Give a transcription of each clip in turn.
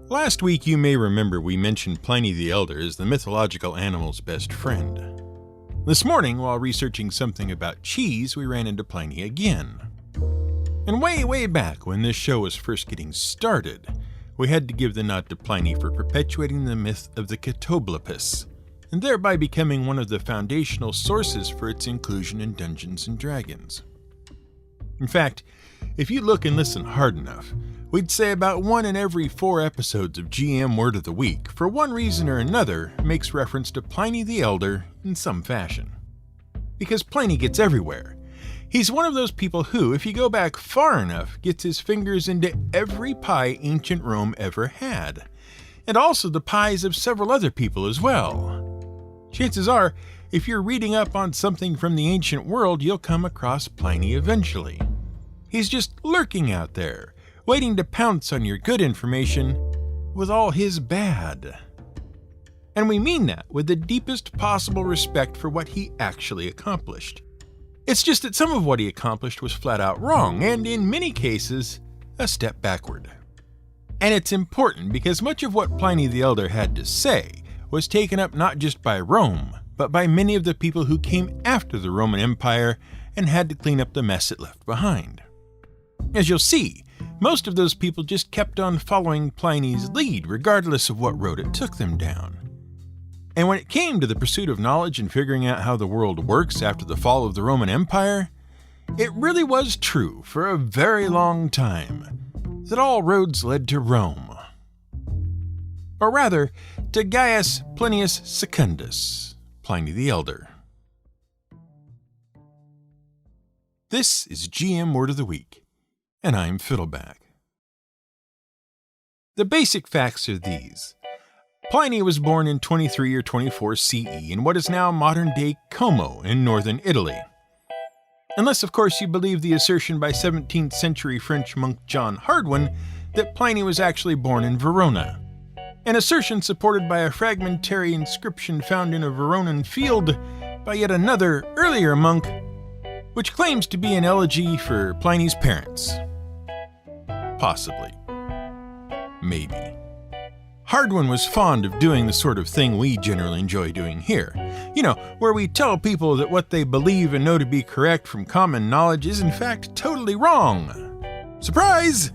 Last week you may remember we mentioned Pliny the Elder as the mythological animal's best friend. This morning, while researching something about cheese, we ran into Pliny again. And way back when this show was first getting started, we had to give the nod to Pliny for perpetuating the myth of the Catoblepus, and thereby becoming one of the foundational sources for its inclusion in Dungeons & Dragons. In fact, if you look and listen hard enough, we'd say about 1 in every 4 episodes of GM Word of the Week, for one reason or another, makes reference to Pliny the Elder in some fashion. Because Pliny gets everywhere. He's one of those people who, if you go back far enough, gets his fingers into every pie ancient Rome ever had, and also the pies of several other people as well. Chances are, if you're reading up on something from the ancient world, you'll come across Pliny eventually. He's just lurking out there, waiting to pounce on your good information with all his bad. And we mean that with the deepest possible respect for what he actually accomplished. It's just that some of what he accomplished was flat out wrong, and in many cases, a step backward. And it's important because much of what Pliny the Elder had to say was taken up not just by Rome, but by many of the people who came after the Roman Empire and had to clean up the mess it left behind. As you'll see, most of those people just kept on following Pliny's lead regardless of what road it took them down. And when it came to the pursuit of knowledge and figuring out how the world works after the fall of the Roman Empire, it really was true for a very long time that all roads led to Rome. Or rather, to Gaius Plinius Secundus, Pliny the Elder. This is GM Word of the Week, and I'm Fiddleback. The basic facts are these. Pliny was born in 23 or 24 CE in what is now modern-day Como in northern Italy. Unless, of course, you believe the assertion by 17th century French monk John Hardwin that Pliny was actually born in Verona. An assertion supported by a fragmentary inscription found in a Veronan field by yet another, earlier monk, which claims to be an elegy for Pliny's parents. Possibly. Maybe. Hardwin was fond of doing the sort of thing we generally enjoy doing here. You know, where we tell people that what they believe and know to be correct from common knowledge is in fact totally wrong. Surprise!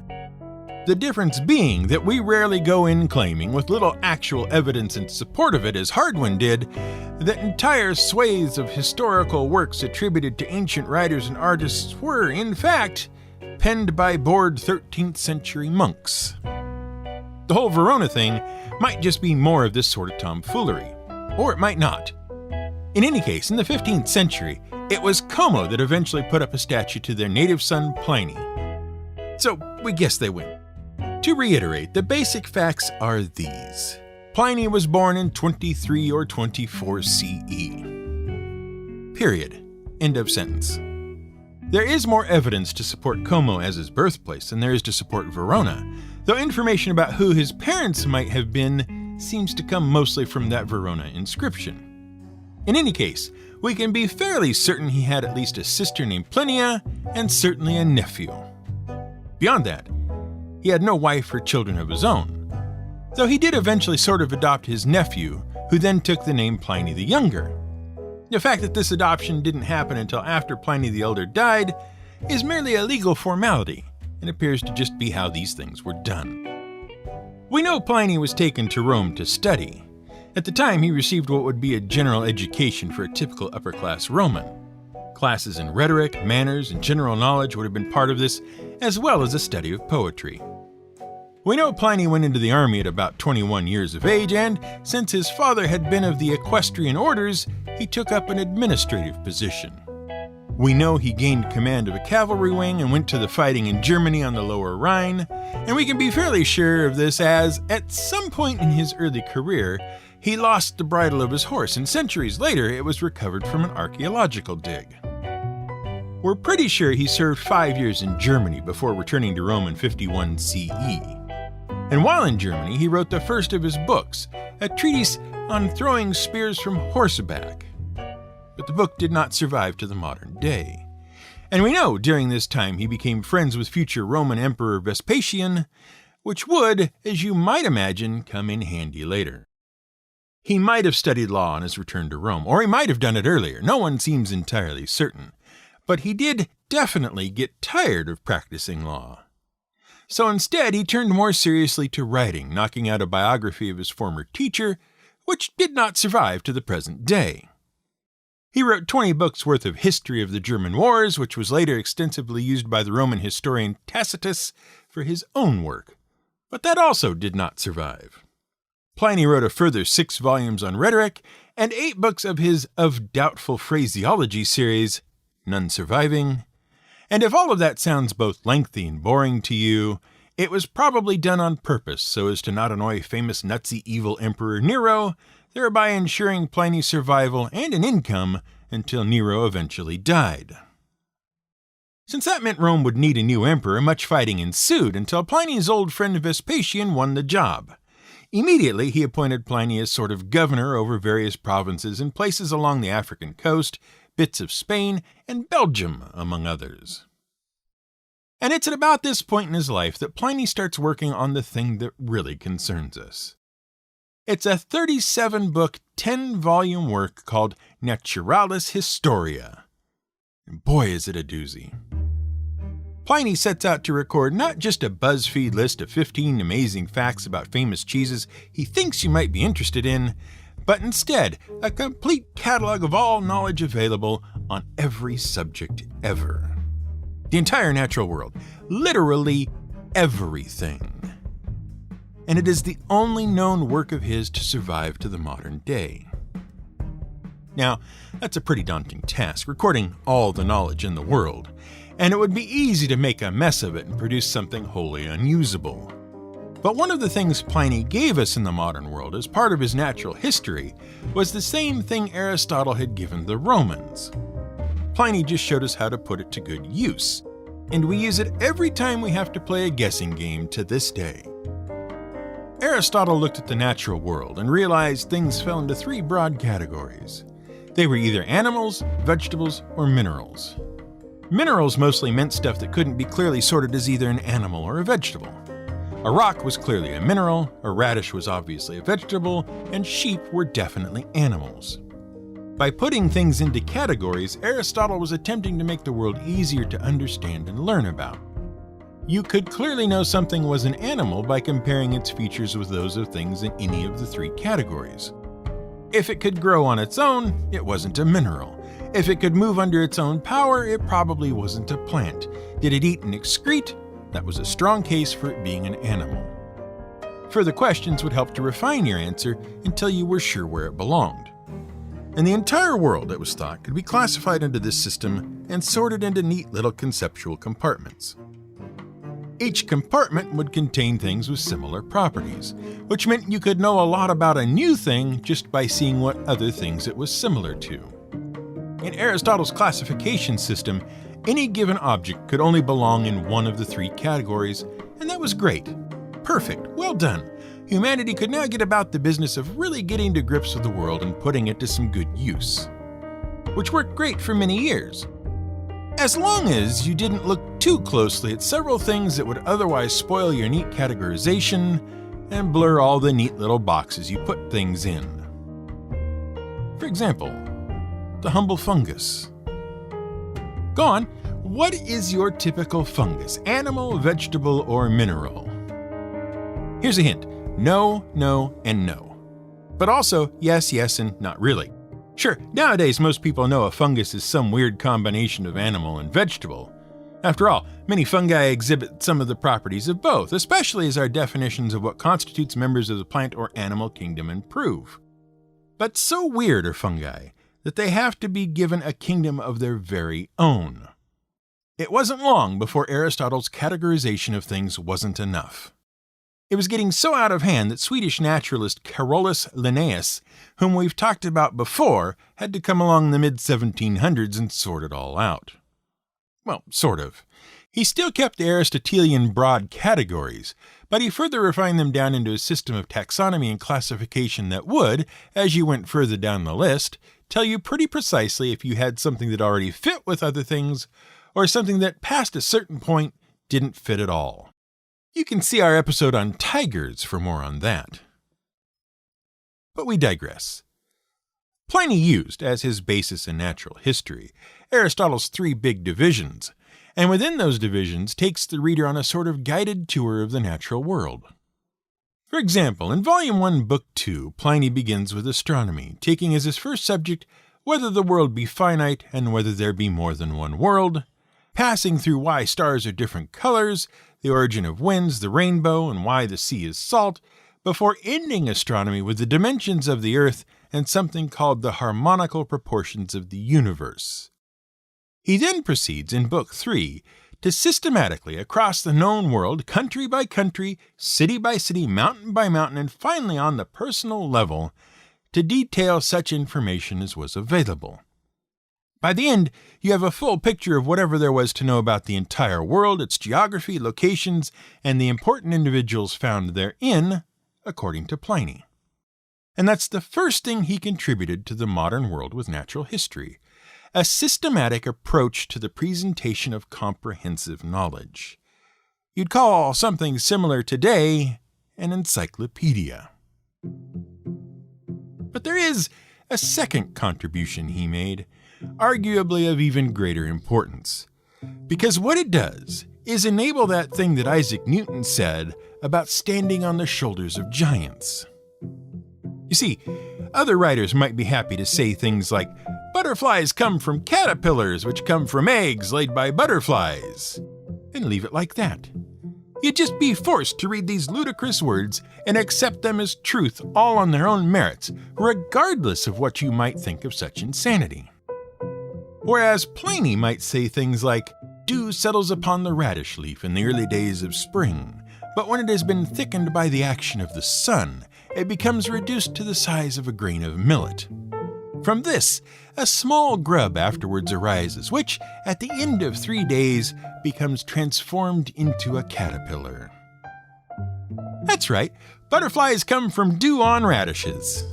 The difference being that we rarely go in claiming, with little actual evidence in support of it as Hardwin did, that entire swathes of historical works attributed to ancient writers and artists were, in fact, penned by bored 13th century monks. The whole Verona thing might just be more of this sort of tomfoolery, or it might not. In any case, in the 15th century, it was Como that eventually put up a statue to their native son Pliny. So we guess they win. To reiterate, the basic facts are these. Pliny was born in 23 or 24 CE. Period. End of sentence. There is more evidence to support Como as his birthplace than there is to support Verona, though information about who his parents might have been seems to come mostly from that Verona inscription. In any case, we can be fairly certain he had at least a sister named Plinia, and certainly a nephew. Beyond that, he had no wife or children of his own, though he did eventually sort of adopt his nephew, who then took the name Pliny the Younger. The fact that this adoption didn't happen until after Pliny the Elder died is merely a legal formality, and appears to just be how these things were done. We know Pliny was taken to Rome to study. At the time, he received what would be a general education for a typical upper-class Roman. Classes in rhetoric, manners, and general knowledge would have been part of this, as well as a study of poetry. We know Pliny went into the army at about 21 years of age, and since his father had been of the equestrian orders, he took up an administrative position. We know he gained command of a cavalry wing and went to the fighting in Germany on the Lower Rhine, and we can be fairly sure of this as, at some point in his early career, he lost the bridle of his horse, and centuries later it was recovered from an archaeological dig. We're pretty sure he served 5 years in Germany before returning to Rome in 51 CE. And while in Germany, he wrote the first of his books, a treatise on throwing spears from horseback. But the book did not survive to the modern day. And we know during this time he became friends with future Roman Emperor Vespasian, which would, as you might imagine, come in handy later. He might have studied law on his return to Rome, or he might have done it earlier. No one seems entirely certain. But he did definitely get tired of practicing law. So instead, he turned more seriously to writing, knocking out a biography of his former teacher, which did not survive to the present day. He wrote 20 books worth of history of the German wars, which was later extensively used by the Roman historian Tacitus for his own work. But that also did not survive. Pliny wrote a further 6 volumes on rhetoric, and 8 books of his Of Doubtful Phraseology series, none surviving. And if all of that sounds both lengthy and boring to you, it was probably done on purpose so as to not annoy famous Nazi evil Emperor Nero, thereby ensuring Pliny's survival and an income until Nero eventually died. Since that meant Rome would need a new emperor, much fighting ensued until Pliny's old friend Vespasian won the job. Immediately, he appointed Pliny as sort of governor over various provinces and places along the African coast, bits of Spain, and Belgium, among others. And it's at about this point in his life that Pliny starts working on the thing that really concerns us. It's a 37-book, 10-volume work called Naturalis Historia. And boy, is it a doozy. Pliny sets out to record not just a BuzzFeed list of 15 amazing facts about famous cheeses he thinks you might be interested in, but instead a complete catalog of all knowledge available on every subject ever. The entire natural world. Literally everything. And it is the only known work of his to survive to the modern day. Now, that's a pretty daunting task, recording all the knowledge in the world, and it would be easy to make a mess of it and produce something wholly unusable. But one of the things Pliny gave us in the modern world as part of his natural history was the same thing Aristotle had given the Romans. Pliny just showed us how to put it to good use, and we use it every time we have to play a guessing game to this day. Aristotle looked at the natural world and realized things fell into 3 broad categories. They were either animals, vegetables, or minerals. Minerals mostly meant stuff that couldn't be clearly sorted as either an animal or a vegetable. A rock was clearly a mineral, a radish was obviously a vegetable, and sheep were definitely animals. By putting things into categories, Aristotle was attempting to make the world easier to understand and learn about. You could clearly know something was an animal by comparing its features with those of things in any of the 3 categories. If it could grow on its own, it wasn't a mineral. If it could move under its own power, it probably wasn't a plant. Did it eat and excrete? That was a strong case for it being an animal. Further questions would help to refine your answer until you were sure where it belonged. And the entire world, it was thought, could be classified into this system and sorted into neat little conceptual compartments. Each compartment would contain things with similar properties, which meant you could know a lot about a new thing just by seeing what other things it was similar to. In Aristotle's classification system, any given object could only belong in one of the 3 categories, and that was great. Perfect. Well done. Humanity could now get about the business of really getting to grips with the world and putting it to some good use. Which worked great for many years. As long as you didn't look too closely at several things that would otherwise spoil your neat categorization and blur all the neat little boxes you put things in. For example, the humble fungus. Go on, what is your typical fungus? Animal, vegetable, or mineral? Here's a hint. No, no, and no. But also, yes, yes, and not really. Sure, nowadays most people know a fungus is some weird combination of animal and vegetable. After all, many fungi exhibit some of the properties of both, especially as our definitions of what constitutes members of the plant or animal kingdom improve. But so weird are fungi that they have to be given a kingdom of their very own. It wasn't long before Aristotle's categorization of things wasn't enough. It was getting so out of hand that Swedish naturalist Carolus Linnaeus, whom we've talked about before, had to come along in the mid-1700s and sort it all out. Well, sort of. He still kept the Aristotelian broad categories, but he further refined them down into a system of taxonomy and classification that would, as you went further down the list, tell you pretty precisely if you had something that already fit with other things, or something that past a certain point didn't fit at all. You can see our episode on tigers for more on that. But we digress. Pliny used, as his basis in natural history, Aristotle's 3 big divisions, and within those divisions takes the reader on a sort of guided tour of the natural world. For example, in Volume 1, Book 2, Pliny begins with astronomy, taking as his first subject whether the world be finite and whether there be more than one world, passing through why stars are different colors, the origin of winds, the rainbow, and why the sea is salt, before ending astronomy with the dimensions of the earth and something called the harmonical proportions of the universe. He then proceeds in Book 3 to systematically, across the known world, country by country, city by city, mountain by mountain, and finally on the personal level, to detail such information as was available. By the end, you have a full picture of whatever there was to know about the entire world, its geography, locations, and the important individuals found therein, according to Pliny. And that's the first thing he contributed to the modern world with natural history, a systematic approach to the presentation of comprehensive knowledge. You'd call something similar today an encyclopedia. But there is a second contribution he made, arguably of even greater importance, because what it does is enable that thing that Isaac Newton said about standing on the shoulders of giants. You see, other writers might be happy to say things like, butterflies come from caterpillars, which come from eggs laid by butterflies, and leave it like that. You'd just be forced to read these ludicrous words and accept them as truth all on their own merits, regardless of what you might think of such insanity. Whereas Pliny might say things like, dew settles upon the radish leaf in the early days of spring, but when it has been thickened by the action of the sun, it becomes reduced to the size of a grain of millet. From this, a small grub afterwards arises, which, at the end of 3 days, becomes transformed into a caterpillar. That's right, butterflies come from dew on radishes.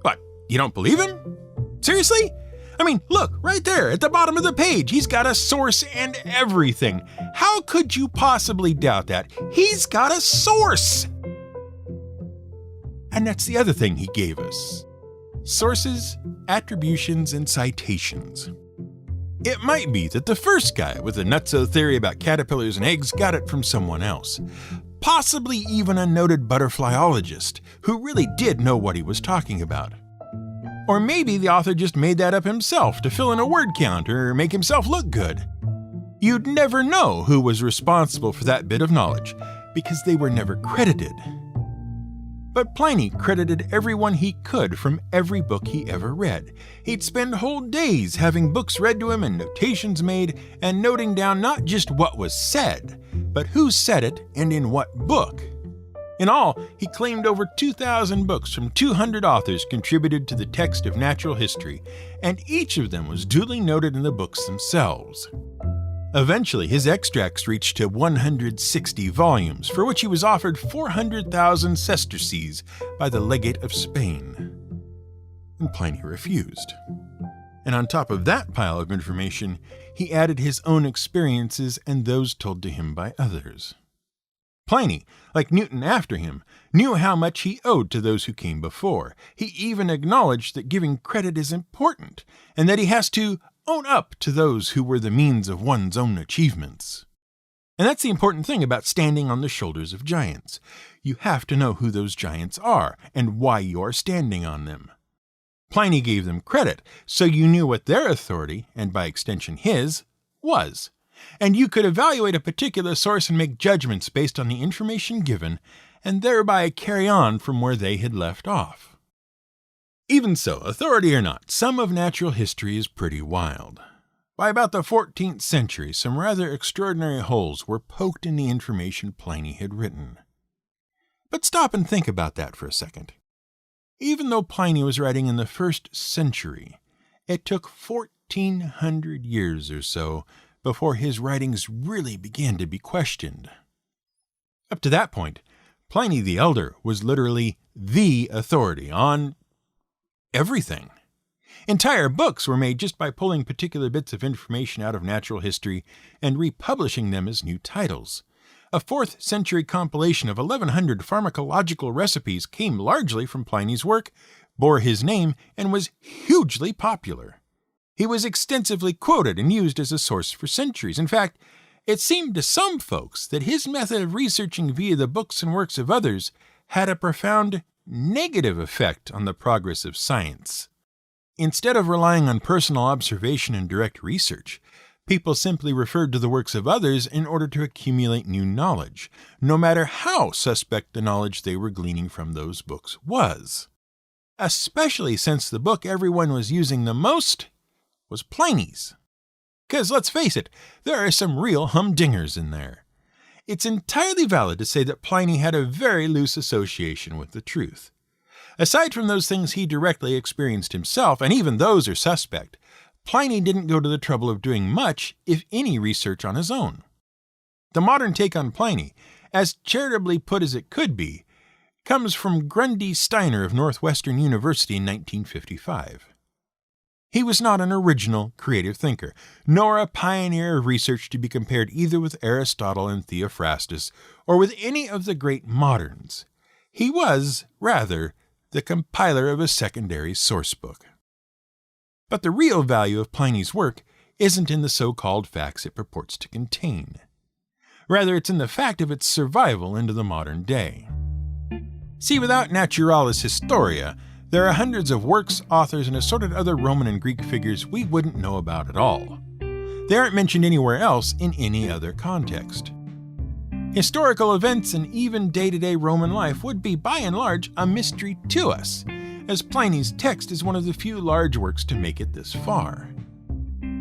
What, you don't believe him? Seriously? I mean, look, right there at the bottom of the page, he's got a source and everything. How could you possibly doubt that? He's got a source! And that's the other thing he gave us. Sources, attributions, and citations. It might be that the first guy with the nutso theory about caterpillars and eggs got it from someone else, possibly even a noted butterflyologist who really did know what he was talking about. Or maybe the author just made that up himself to fill in a word count or make himself look good. You'd never know who was responsible for that bit of knowledge, because they were never credited. But Pliny credited everyone he could from every book he ever read. He'd spend whole days having books read to him and notations made, and noting down not just what was said, but who said it and in what book. In all, he claimed over 2,000 books from 200 authors contributed to the text of natural history, and each of them was duly noted in the books themselves. Eventually, his extracts reached to 160 volumes, for which he was offered 400,000 sesterces by the legate of Spain. And Pliny refused. And on top of that pile of information, he added his own experiences and those told to him by others. Pliny, like Newton after him, knew how much he owed to those who came before. He even acknowledged that giving credit is important, and that he has to own up to those who were the means of one's own achievements. And that's the important thing about standing on the shoulders of giants. You have to know who those giants are and why you are standing on them. Pliny gave them credit, so you knew what their authority, and by extension his, was. And you could evaluate a particular source and make judgments based on the information given, and thereby carry on from where they had left off. Even so, authority or not, some of natural history is pretty wild. By about the 14th century, some rather extraordinary holes were poked in the information Pliny had written. But stop and think about that for a second. Even though Pliny was writing in the 1st century, it took 1,400 years or so before his writings really began to be questioned. Up to that point, Pliny the Elder was literally the authority on everything. Entire books were made just by pulling particular bits of information out of natural history and republishing them as new titles. A 4th century compilation of 1,100 pharmacological recipes came largely from Pliny's work, bore his name, and was hugely popular. He was extensively quoted and used as a source for centuries. In fact, it seemed to some folks that his method of researching via the books and works of others had a profound negative effect on the progress of science. Instead of relying on personal observation and direct research, people simply referred to the works of others in order to accumulate new knowledge, no matter how suspect the knowledge they were gleaning from those books was. Especially since the book everyone was using the most was Pliny's. Because let's face it, there are some real humdingers in there. It's entirely valid to say that Pliny had a very loose association with the truth. Aside from those things he directly experienced himself, and even those are suspect, Pliny didn't go to the trouble of doing much, if any, research on his own. The modern take on Pliny, as charitably put as it could be, comes from Grundy Steiner of Northwestern University in 1955. He was not an original, creative thinker, nor a pioneer of research to be compared either with Aristotle and Theophrastus or with any of the great moderns. He was, rather, the compiler of a secondary source book. But the real value of Pliny's work isn't in the so-called facts it purports to contain. Rather, it's in the fact of its survival into the modern day. See, without Naturalis Historia, there are hundreds of works, authors, and assorted other Roman and Greek figures we wouldn't know about at all. They aren't mentioned anywhere else in any other context. Historical events and even day-to-day Roman life would be, by and large, a mystery to us, as Pliny's text is one of the few large works to make it this far.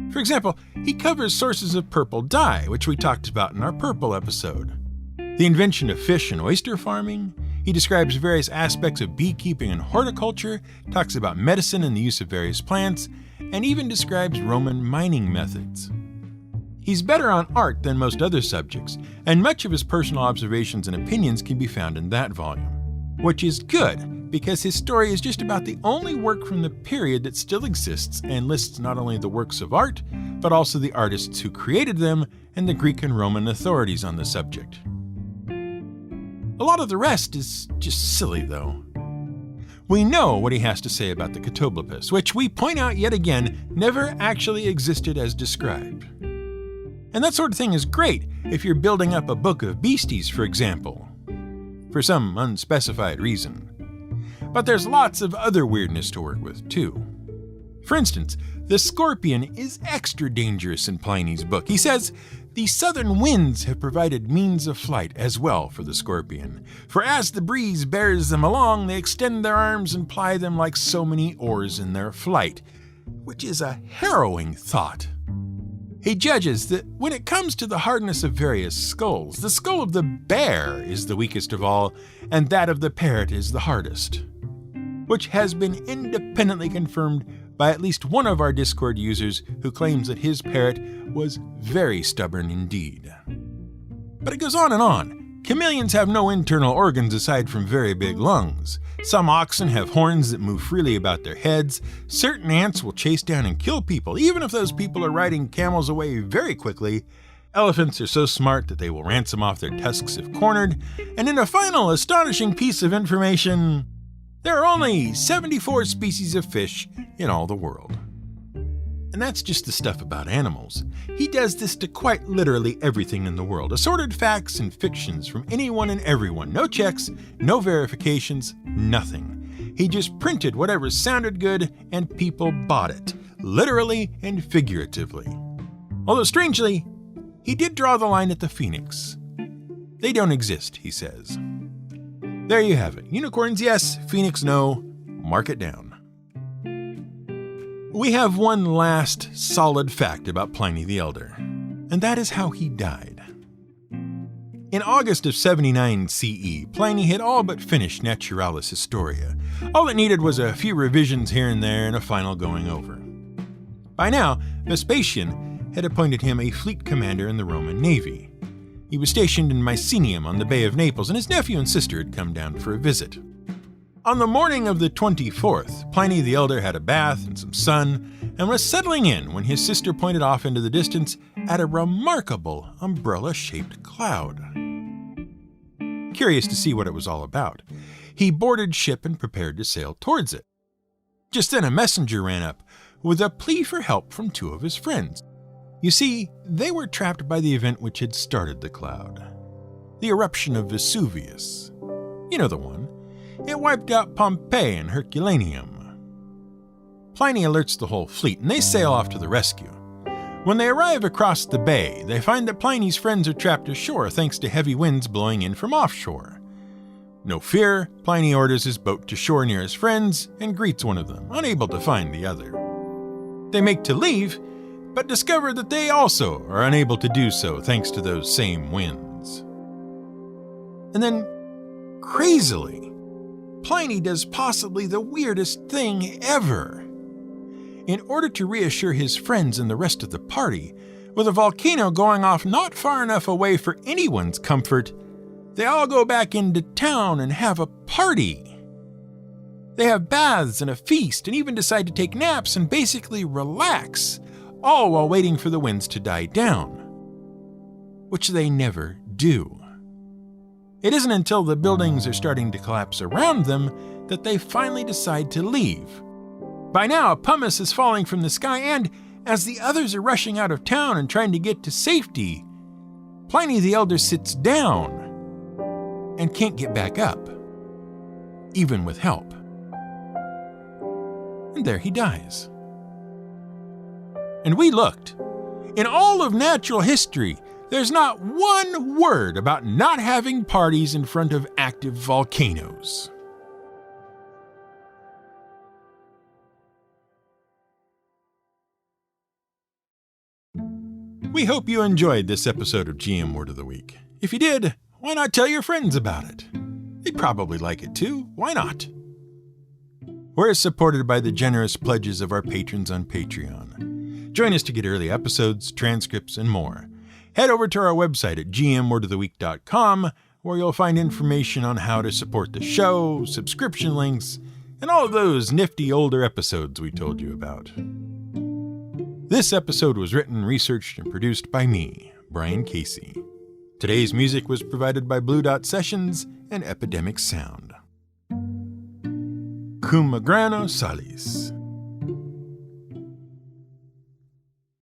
For example, he covers sources of purple dye, which we talked about in our purple episode, the invention of fish and oyster farming. He describes various aspects of beekeeping and horticulture, talks about medicine and the use of various plants, and even describes Roman mining methods. He's better on art than most other subjects, and much of his personal observations and opinions can be found in that volume, which is good because his story is just about the only work from the period that still exists and lists not only the works of art, but also the artists who created them and the Greek and Roman authorities on the subject. A lot of the rest is just silly, though. We know what he has to say about the Catoblepus, which we point out yet again never actually existed as described. And that sort of thing is great if you're building up a book of beasties, for example, for some unspecified reason. But there's lots of other weirdness to work with, too. For instance, the scorpion is extra dangerous in Pliny's book. He says, "The southern winds have provided means of flight as well for the scorpion, for as the breeze bears them along, they extend their arms and ply them like so many oars in their flight," which is a harrowing thought. He judges that when it comes to the hardness of various skulls, the skull of the bear is the weakest of all, and that of the parrot is the hardest, which has been independently confirmed by at least one of our Discord users who claims that his parrot was very stubborn indeed. But it goes on and on. Chameleons have no internal organs aside from very big lungs. Some oxen have horns that move freely about their heads. Certain ants will chase down and kill people, even if those people are riding camels away very quickly. Elephants are so smart that they will ransom off their tusks if cornered. And in a final astonishing piece of information, there are only 74 species of fish in all the world. And that's just the stuff about animals. He does this to quite literally everything in the world. Assorted facts and fictions from anyone and everyone. No checks, no verifications, nothing. He just printed whatever sounded good and people bought it, literally and figuratively. Although strangely, he did draw the line at the phoenix. They don't exist, he says. There you have it. Unicorns, yes. Phoenix, no. Mark it down. We have one last solid fact about Pliny the Elder, and that is how he died. In August of 79 CE, Pliny had all but finished Naturalis Historia. All it needed was a few revisions here and there and a final going over. By now, Vespasian had appointed him a fleet commander in the Roman Navy. He was stationed in Mycenium on the Bay of Naples, and his nephew and sister had come down for a visit. On the morning of the 24th, Pliny the Elder had a bath and some sun, and was settling in when his sister pointed off into the distance at a remarkable umbrella-shaped cloud. Curious to see what it was all about, he boarded ship and prepared to sail towards it. Just then a messenger ran up with a plea for help from two of his friends. You see, they were trapped by the event which had started the cloud. The eruption of Vesuvius. You know the one. It wiped out Pompeii and Herculaneum. Pliny alerts the whole fleet, and they sail off to the rescue. When they arrive across the bay, they find that Pliny's friends are trapped ashore thanks to heavy winds blowing in from offshore. No fear, Pliny orders his boat to shore near his friends and greets one of them, unable to find the other. They make to leave, but discover that they also are unable to do so thanks to those same winds. And then, crazily, Pliny does possibly the weirdest thing ever. In order to reassure his friends and the rest of the party, with a volcano going off not far enough away for anyone's comfort, they all go back into town and have a party. They have baths and a feast and even decide to take naps and basically relax, all while waiting for the winds to die down, which they never do. It isn't until the buildings are starting to collapse around them that they finally decide to leave. By now, pumice is falling from the sky, and as the others are rushing out of town and trying to get to safety, Pliny the Elder sits down and can't get back up, even with help. And there he dies. And we looked. In all of natural history, there's not one word about not having parties in front of active volcanoes. We hope you enjoyed this episode of GM Word of the Week. If you did, why not tell your friends about it? They'd probably like it too. Why not? We're supported by the generous pledges of our patrons on Patreon. Join us to get early episodes, transcripts, and more. Head over to our website at gmwordoftheweek.com, where you'll find information on how to support the show, subscription links, and all of those nifty older episodes we told you about. This episode was written, researched, and produced by me, Brian Casey. Today's music was provided by Blue Dot Sessions and Epidemic Sound. Cum grano salis.